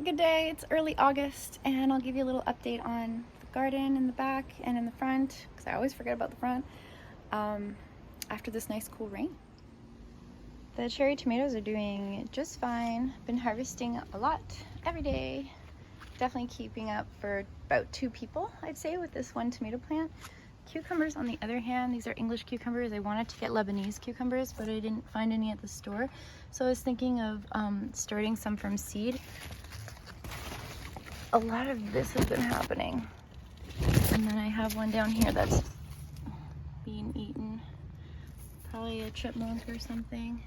Good day. It's early August, and I'll give you a little update on the garden in the back and in the front, because I always forget about the front, after this nice cool rain. The cherry tomatoes are doing just fine. Been harvesting a lot every day. Definitely keeping up for about 2 people, I'd say, with this one tomato plant. Cucumbers, on the other hand, these are English cucumbers. I wanted to get Lebanese cucumbers, but I didn't find any at the store. So I was thinking of starting some from seed. A lot of this has been happening. And then I have one down here that's being eaten. Probably a chipmunk or something.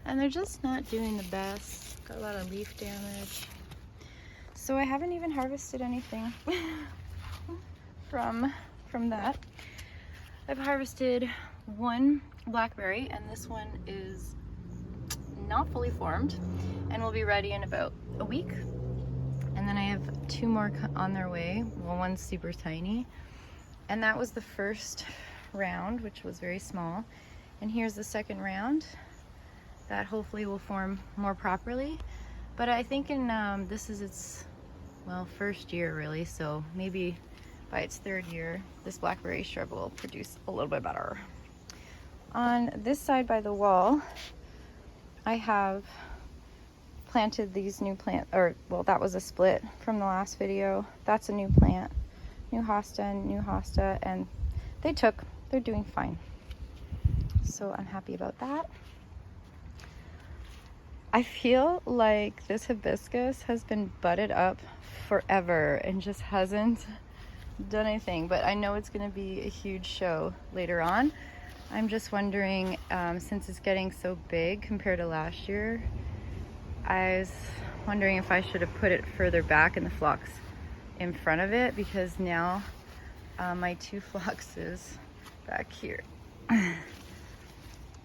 And they're just not doing the best. Got a lot of leaf damage. So I haven't even harvested anything from that. I've harvested one blackberry, and this one is not fully formed and will be ready in about a week. And then I have 2 more on their way. Well, one's super tiny. And that was the first round, which was very small. And here's the second round. That hopefully will form more properly. But I think this is its, well, first year really. So maybe by its 3rd year, this blackberry shrub will produce a little bit better. On this side by the wall, I have planted these new plants, or well, that was a split from the last video. That's a new plant, new hosta, and they're doing fine. So I'm happy about that. I feel like this hibiscus has been budded up forever and just hasn't done anything, but I know it's going to be a huge show later on. I'm just wondering, since it's getting so big compared to last year, I was wondering if I should have put it further back in the phlox in front of it, because now my 2 phloxes back here.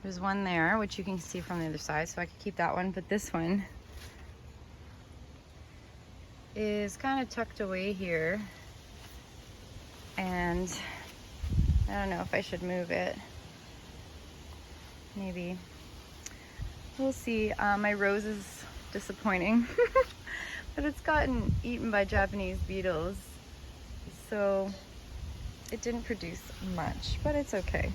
There's one there, which you can see from the other side, so I could keep that one, but this one is kind of tucked away here, and I don't know if I should move it. Maybe. We'll see. My rose is disappointing, but it's gotten eaten by Japanese beetles, so it didn't produce much, but it's okay.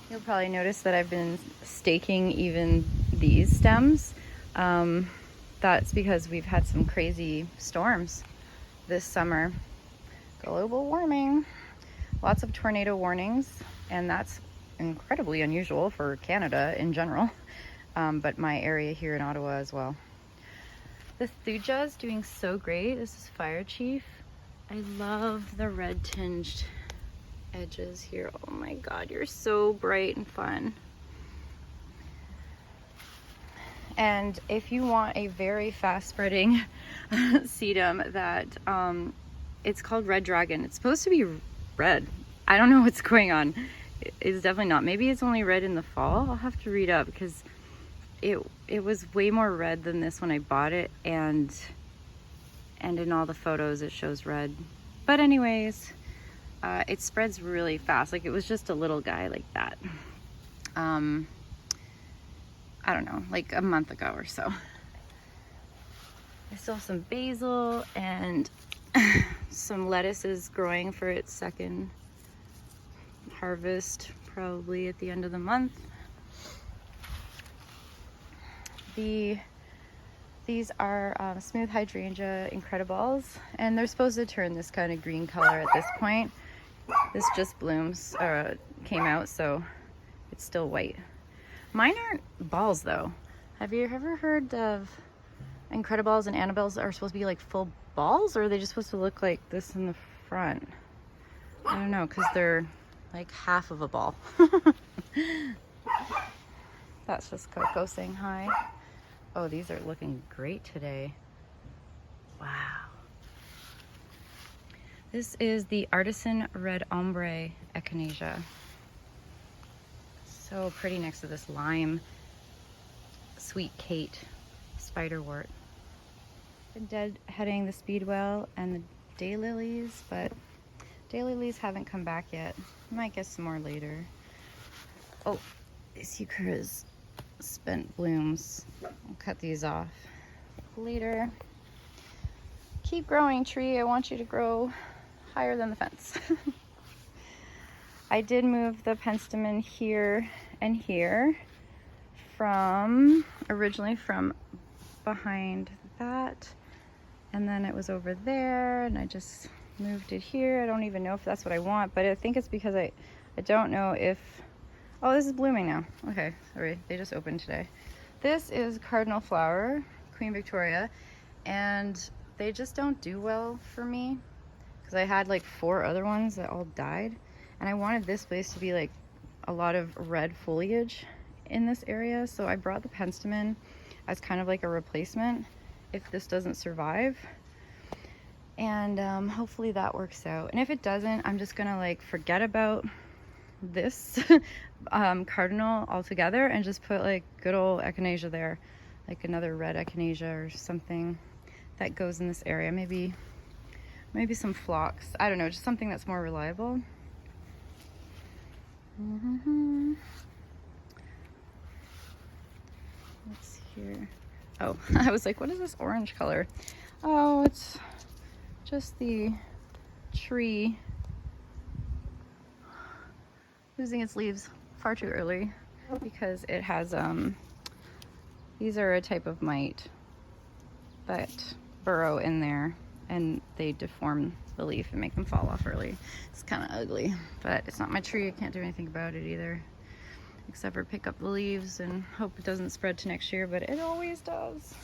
You'll probably notice that I've been staking even these stems. That's because we've had some crazy storms this summer. Global warming. Lots of tornado warnings, and that's incredibly unusual for Canada in general, but my area here in Ottawa as well. The thuja is doing so great. This is Fire Chief. I love the red tinged edges here. Oh my god, you're so bright and fun. And if you want a very fast spreading sedum, that it's called Red Dragon. It's supposed to be red. I don't know what's going on. It's definitely not. Maybe it's only red in the fall. I'll have to read up, because it was way more red than this when I bought it, and in all the photos it shows red. But anyways, it spreads really fast. Like, it was just a little guy like that. I don't know, like a month ago or so. I still have some basil and some lettuce is growing for its second harvest, probably at the end of the month. These are smooth hydrangea incredibles, and they're supposed to turn this kind of green color at this point. This just blooms, came out, so it's still white. Mine aren't balls though. Have you ever heard of incredibles and Annabelles are supposed to be like full balls, or are they just supposed to look like this in the front? I don't know, because they're like half of a ball. That's just Coco saying hi. Oh, these are looking great today. Wow. This is the Artisan Red Ombre Echinacea. So pretty next to this lime Sweet Kate spiderwort. Been deadheading the speedwell and the daylilies, but daylilies haven't come back yet. Might get some more later. Oh, these euchres spent blooms. I'll cut these off later. Keep growing, tree. I want you to grow higher than the fence. I did move the penstemon here and here from, originally from behind that, and then it was over there, and I just moved it here. I don't even know if that's what I want, but I think it's because I don't know if, oh, this is blooming now. Okay, sorry, they just opened today. This is cardinal flower, Queen Victoria, and they just don't do well for me because I had like 4 other ones that all died, and I wanted this place to be like a lot of red foliage in this area, so I brought the penstemon as kind of like a replacement if this doesn't survive, and hopefully that works out. And if it doesn't, I'm just gonna like forget about this cardinal altogether and just put like good old echinacea there, like another red echinacea or something that goes in this area. Maybe some phlox, I don't know, just something that's more reliable. What's here? Oh, I was like, what is this orange color? Oh, it's just the tree losing its leaves far too early because it has these are a type of mite that burrow in there and they deform the leaf and make them fall off early. It's kind of ugly, but it's not my tree. I can't do anything about it either, except for pick up the leaves and hope it doesn't spread to next year, but it always does.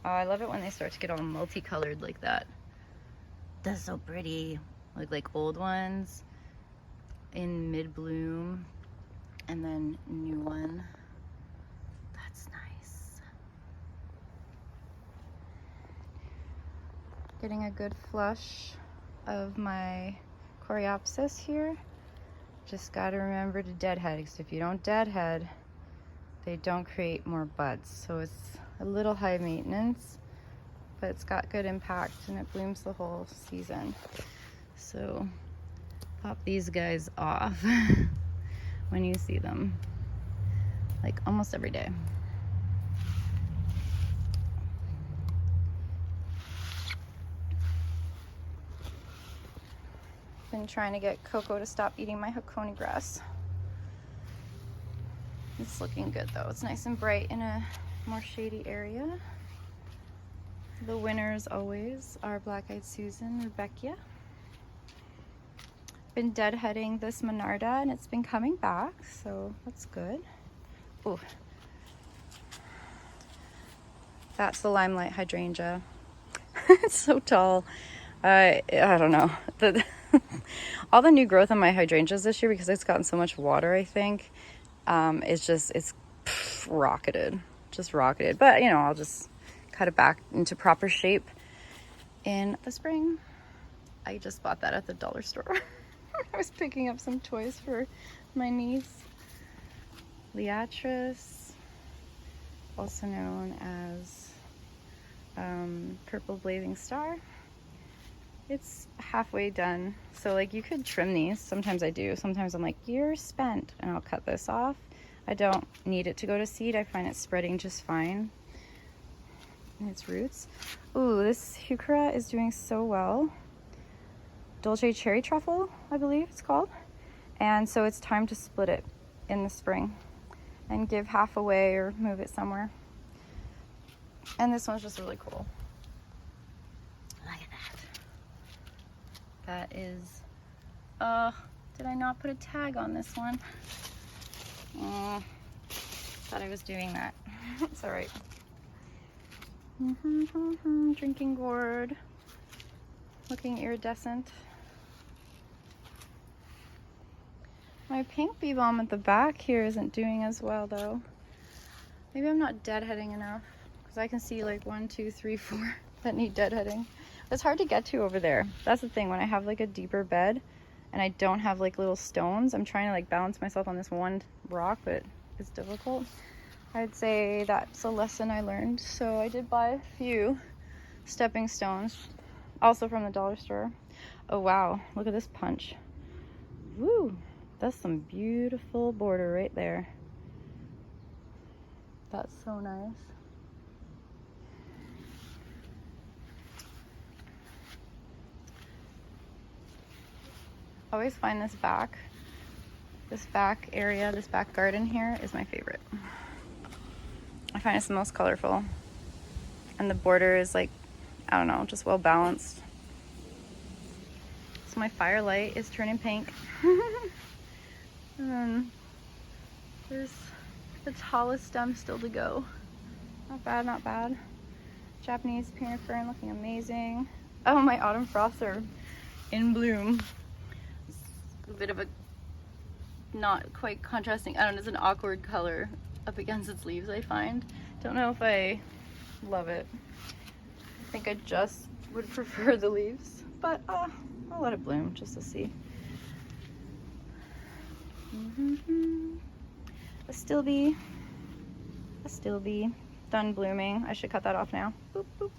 Oh, I love it when they start to get all multicolored like that. That's so pretty. Like old ones in mid-bloom and then new one. That's nice. Getting a good flush of my coreopsis here. Just got to remember to deadhead, because if you don't deadhead, they don't create more buds. So it's a little high maintenance, but it's got good impact and it blooms the whole season. So pop these guys off when you see them, like almost every day. Been trying to get Coco to stop eating my Hakone grass. It's looking good though. It's nice and bright in a more shady area. The winners always are Black-Eyed Susan, Rebecca. Been deadheading this Monarda and it's been coming back, so that's good. Ooh. That's the Limelight hydrangea. It's so tall. I don't know. All the new growth on my hydrangeas this year, because it's gotten so much water, I think, it's rocketed. Just rocketed. But, you know, I'll just cut it back into proper shape in the spring. I just bought that at the dollar store. I was picking up some toys for my niece. Liatris, also known as Purple Blazing Star. It's halfway done, so like you could trim these. Sometimes I do. Sometimes I'm like, you're spent, and I'll cut this off. I don't need it to go to seed. I find it spreading just fine in its roots. Ooh, this heuchera is doing so well. Dolce Cherry Truffle, I believe it's called. And so it's time to split it in the spring and give half away or move it somewhere. And this one's just really cool. Look at that. That is, did I not put a tag on this one? Thought I was doing that. It's all right. Drinking gourd, looking iridescent. My pink bee balm at the back here isn't doing as well though. Maybe I'm not deadheading enough, because I can see like 1, 2, 3, 4 that need deadheading. It's hard to get to over there. That's the thing, when I have like a deeper bed and I don't have like little stones, I'm trying to like balance myself on this one rock, but it's difficult. I'd say that's a lesson I learned. So I did buy a few stepping stones, also from the dollar store. Oh wow, look at this punch. Woo, that's some beautiful border right there. That's so nice. I always find this back area, this back garden here is my favorite. I find it's the most colorful. And the border is like, I don't know, just well balanced. So my firelight is turning pink. And there's the tallest stem still to go. Not bad, not bad. Japanese peanut fern looking amazing. Oh, my autumn frosts are in bloom. It's a bit of a not quite contrasting, I don't know, it's an awkward color up against its leaves, I find. Don't know if I love it. I think I just would prefer the leaves, but I'll let it bloom just to see. Astilbe done blooming. I should cut that off now. Boop, boop.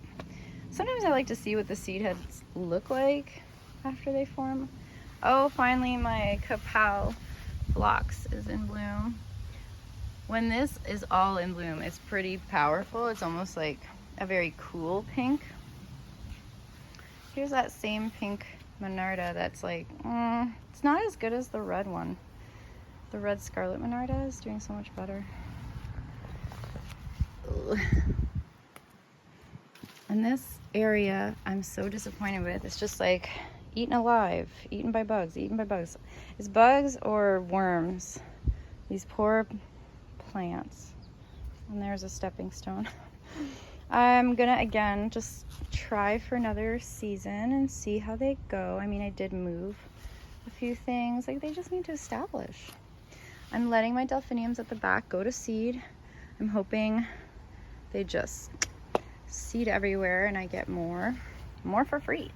Sometimes I like to see what the seed heads look like after they form. Oh, finally my Kapow Phlox is in bloom. When this is all in bloom, it's pretty powerful. It's almost like a very cool pink. Here's that same pink Monarda that's like, it's not as good as the red one. The red Scarlet Monarda is doing so much better. Ugh. And this area I'm so disappointed with. It's just like eaten alive, eaten by bugs, eaten by bugs. It's bugs or worms. These poor plants. And there's a stepping stone. I'm gonna again just try for another season and see how they go. I mean, I did move a few things. Like, they just need to establish. I'm letting my delphiniums at the back go to seed. I'm hoping they just seed everywhere and I get more for free.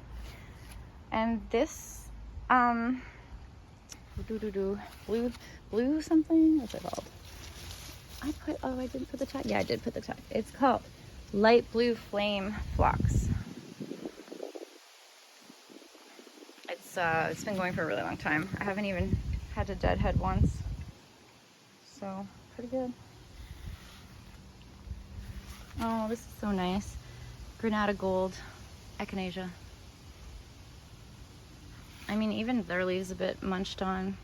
And this blue something, what's it called? I didn't put the tag. Yeah, I did put the tag. It's called Light Blue Flame Phlox. It's been going for a really long time. I haven't even had to deadhead once, so pretty good. Oh, this is so nice. Granada Gold Echinacea. I mean, even their leaves a bit munched on.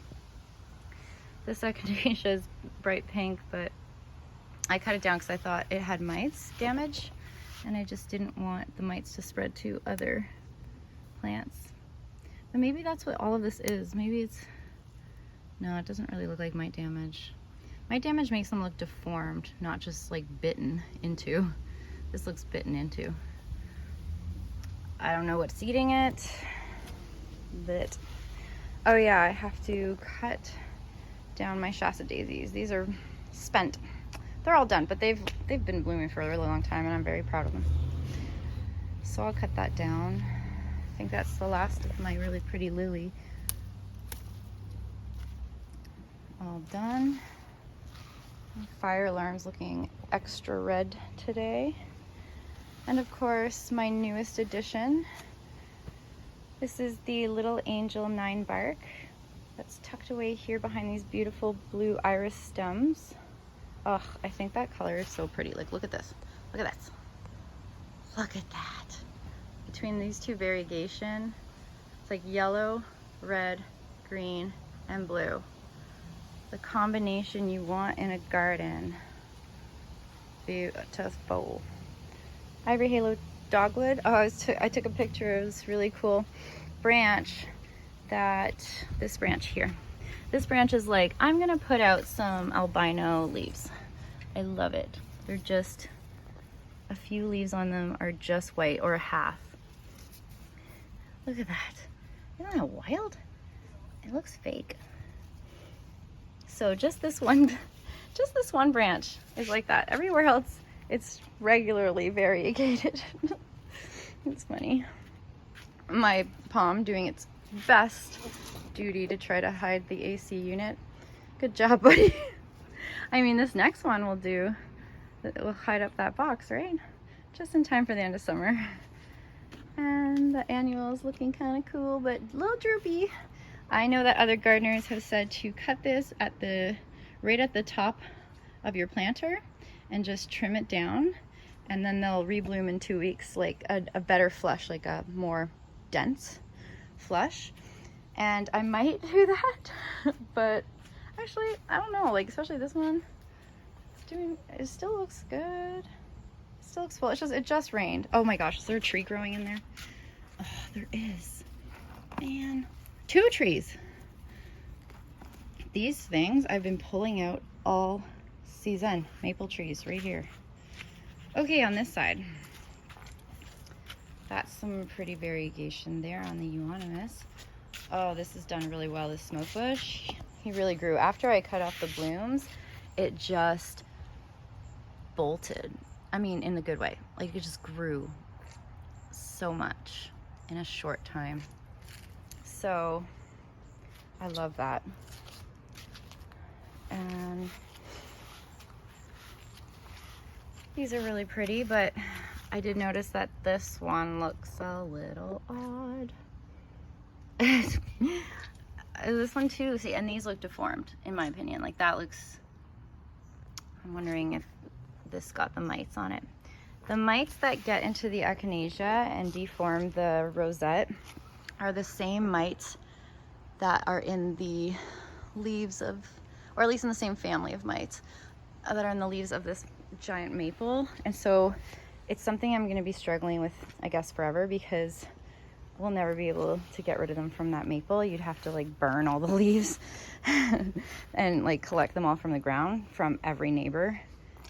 This Echinacea is bright pink, but I cut it down because I thought it had mites damage, and I just didn't want the mites to spread to other plants. But maybe that's what all of this is. Maybe it's, no, it doesn't really look like mite damage. Mite damage makes them look deformed, not just like bitten into. This looks bitten into. I don't know what's eating it, but, oh yeah, I have to cut down my Shasta daisies. These are spent. They're all done, but they've been blooming for a really long time, and I'm very proud of them. So I'll cut that down. I think that's the last of my really pretty lily. All done. My fire alarm's looking extra red today. And of course, my newest addition. This is the Little Angel 9 bark that's tucked away here behind these beautiful blue iris stems. Ugh, I think that color is so pretty. Like, look at this. Look at this. Look at that. Between these two variegation, it's like yellow, red, green, and blue. The combination you want in a garden. Beautiful. Ivory Halo Dogwood. Oh, I took a picture of this really cool branch this branch here. This branch is like, I'm gonna put out some albino leaves. I love it. They're just, a few leaves on them are just white, or a half. Look at that. Isn't that wild? It looks fake. So just this one branch is like that. Everywhere else, it's regularly variegated. It's funny. My palm doing its best duty to try to hide the AC unit. Good job, buddy. I mean, this next one will do. It will hide up that box, right? Just in time for the end of summer. And the annual is looking kind of cool, but a little droopy. I know that other gardeners have said to cut this right at the top of your planter and just trim it down, and then they'll rebloom in 2 weeks, like a better flush, like a more dense flush. And I might do that, but actually, I don't know, like especially this one, it still looks good. It still looks full. It just rained. Oh my gosh, is there a tree growing in there? Oh, there is. Man, 2 trees. These things I've been pulling out all season. Maple trees right here. Okay, on this side, that's some pretty variegation there on the euonymus. Oh, this is done really well, this smoke bush. He really grew. After I cut off the blooms, it just bolted. I mean, in the good way. Like, it just grew so much in a short time. So, I love that. And these are really pretty, but I did notice that this one looks a little odd. This one too, see, and these look deformed in my opinion. Like that looks, I'm wondering if this got the mites on it. The mites that get into the echinacea and deform the rosette are the same mites that are in the leaves of, or at least in the same family of mites that are in the leaves of this giant maple. And so it's something I'm going to be struggling with, I guess, forever, because we'll never be able to get rid of them from that maple. You'd have to like burn all the leaves and like collect them all from the ground from every neighbor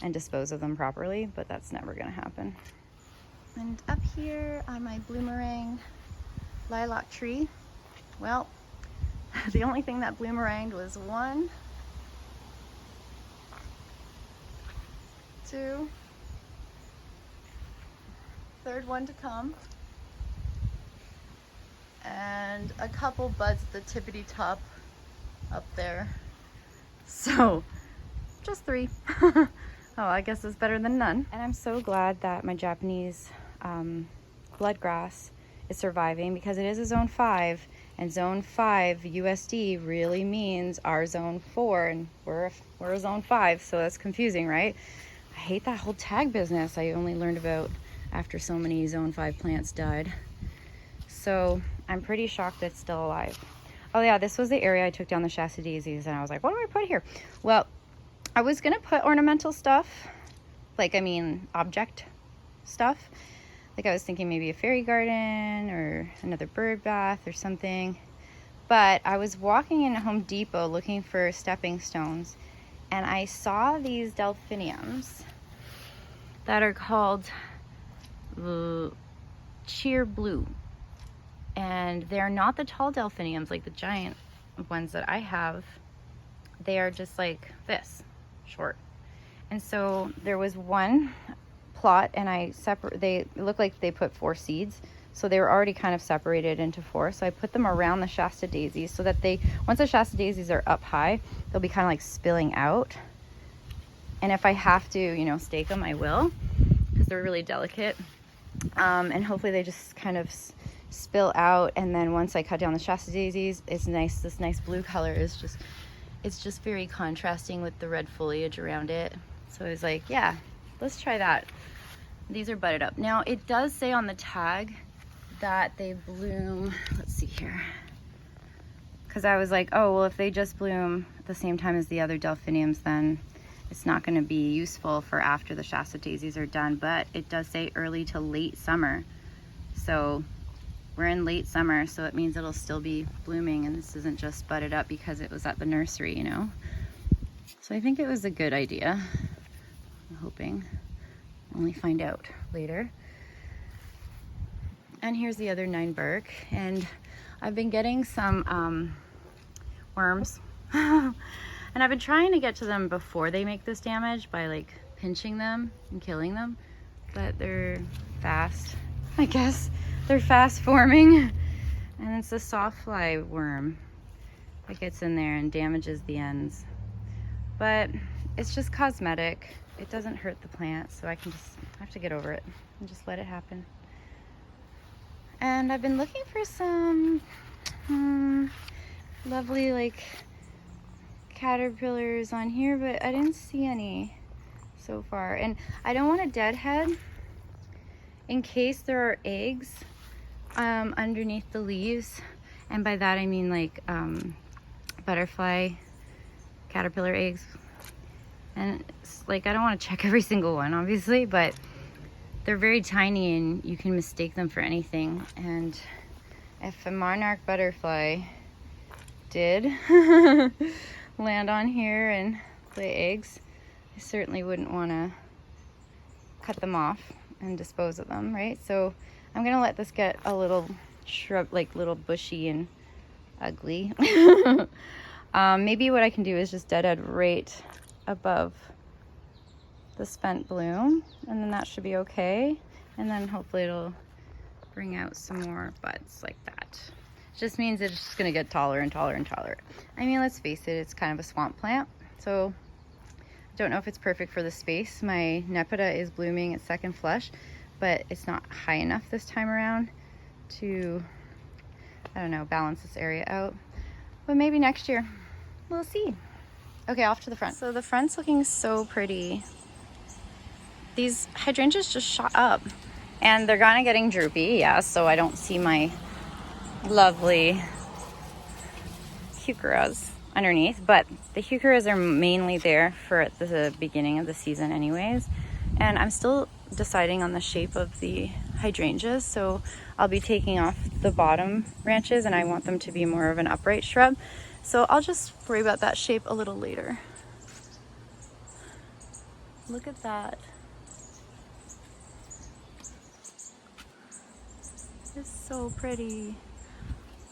and dispose of them properly, but that's never going to happen. And up here on my bloomerang lilac tree, well, the only thing that bloomeranged was 1, 2, third one to come, and a couple buds at the tippity top up there. So just 3. Oh, I guess it's better than none. And I'm so glad that my Japanese bloodgrass is surviving, because it is a zone 5, and zone 5 USD really means our zone 4, and we're a zone 5, so that's confusing, right? I hate that whole tag business I only learned about after so many zone 5 plants died. So I'm pretty shocked it's still alive. Oh yeah, this was the area I took down the Shasta daisies, and I was like, what do I put here? Well, I was gonna put ornamental stuff, like, I mean, object stuff. Like I was thinking maybe a fairy garden or another bird bath or something. But I was walking in Home Depot looking for stepping stones, and I saw these delphiniums that are called Cheer Blue. And they're not the tall delphiniums like the giant ones that I have. They are just like this, short. And so there was one plot, and they look like they put 4 seeds. So they were already kind of separated into 4. So I put them around the Shasta daisies so that once the Shasta daisies are up high, they'll be kind of like spilling out. And if I have to, you know, stake them, I will, because they're really delicate. And hopefully they just kind of spill out. And then once I cut down the Shasta daisies, it's nice. This nice blue color is just very contrasting with the red foliage around it. So I was like, yeah, let's try that. These are budded up. Now it does say on the tag that they bloom, let's see here. Because I was like, oh, well, if they just bloom at the same time as the other delphiniums, then it's not going to be useful for after the Shasta daisies are done. But it does say early to late summer. So we're in late summer, so it means it'll still be blooming, and this isn't just budded up because it was at the nursery, you know. So I think it was a good idea. I'm hoping. Only find out later. And here's the other 9 bark, and I've been getting some worms. And I've been trying to get to them before they make this damage by like pinching them and killing them, but they're fast, I guess. They're fast forming, and it's a sawfly worm that gets in there and damages the ends. But it's just cosmetic. It doesn't hurt the plant, so I have to get over it and just let it happen. And I've been looking for some lovely like caterpillars on here, but I didn't see any so far. And I don't want a deadhead in case there are eggs underneath the leaves, And by that I mean like butterfly, caterpillar eggs. And it's like, I don't want to check every single one obviously, but they're very tiny and you can mistake them for anything. And if a monarch butterfly did land on here and lay eggs, I certainly wouldn't want to cut them off and dispose of them, right? So I'm gonna let this get a little shrub, like little bushy and ugly. Maybe what I can do is just deadhead right above the spent bloom, and then that should be okay. And then hopefully it'll bring out some more buds like that. It just means it's just gonna get taller and taller and taller. I mean, let's face it, it's kind of a swamp plant, so I don't know if it's perfect for the space. My Nepeta is blooming its second flush, but it's not high enough this time around to, I don't know, balance this area out. But maybe next year, we'll see. Okay, off to the front. So the front's looking so pretty. These hydrangeas just shot up and they're kind of getting droopy, yeah, so I don't see my lovely heucheras underneath, but the heucheras are mainly there for the beginning of the season anyways. And I'm still deciding on the shape of the hydrangeas, so I'll be taking off the bottom branches and I want them to be more of an upright shrub. So I'll just worry about that shape a little later. Look at that. It's so pretty.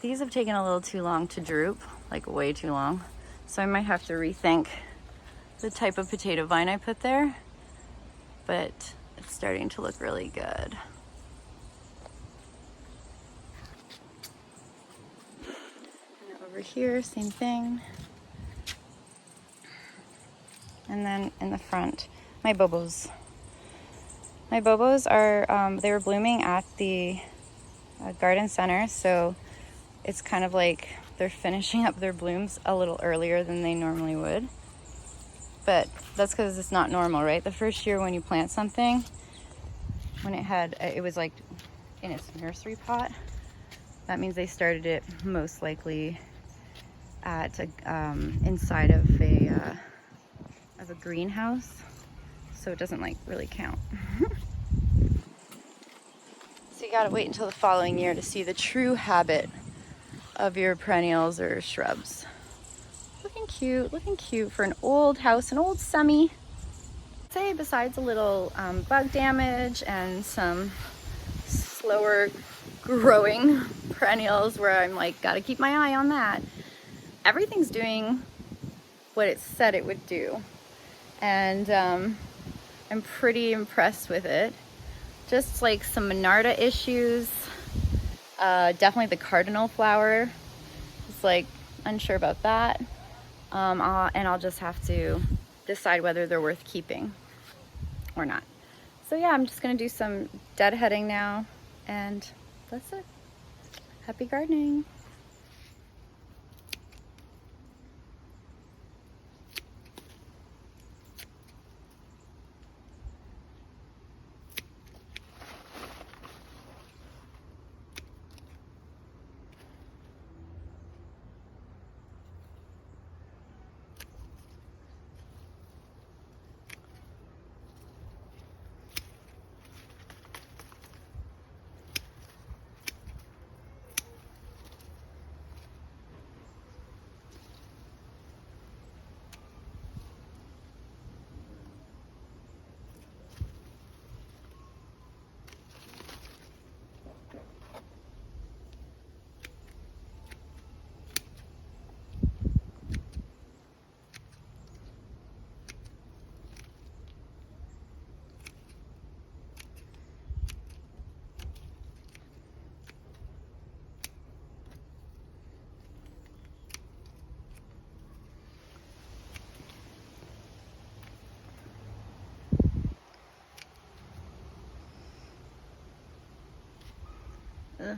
These have taken a little too long to droop, like way too long. So I might have to rethink the type of potato vine I put there, but it's starting to look really good. And over here, same thing. And then in the front, my bobos. My bobos are, they were blooming at the garden center, so it's kind of like they're finishing up their blooms a little earlier than they normally would. But that's because it's not normal, right? The first year when you plant something, when it was like in its nursery pot, that means they started it most likely at inside of a greenhouse, so it doesn't like really count. So you gotta wait until the following year to see the true habit of your perennials or shrubs. Looking cute for an old house, an old semi. I'd say besides a little bug damage and some slower growing perennials where I'm like, gotta keep my eye on that, everything's doing what it said it would do. And I'm pretty impressed with it. Just like some Monarda issues. Definitely the cardinal flower. Just like unsure about that. And I'll just have to decide whether they're worth keeping or not. So yeah, I'm just gonna do some deadheading now, and that's it. Happy gardening. Ugh.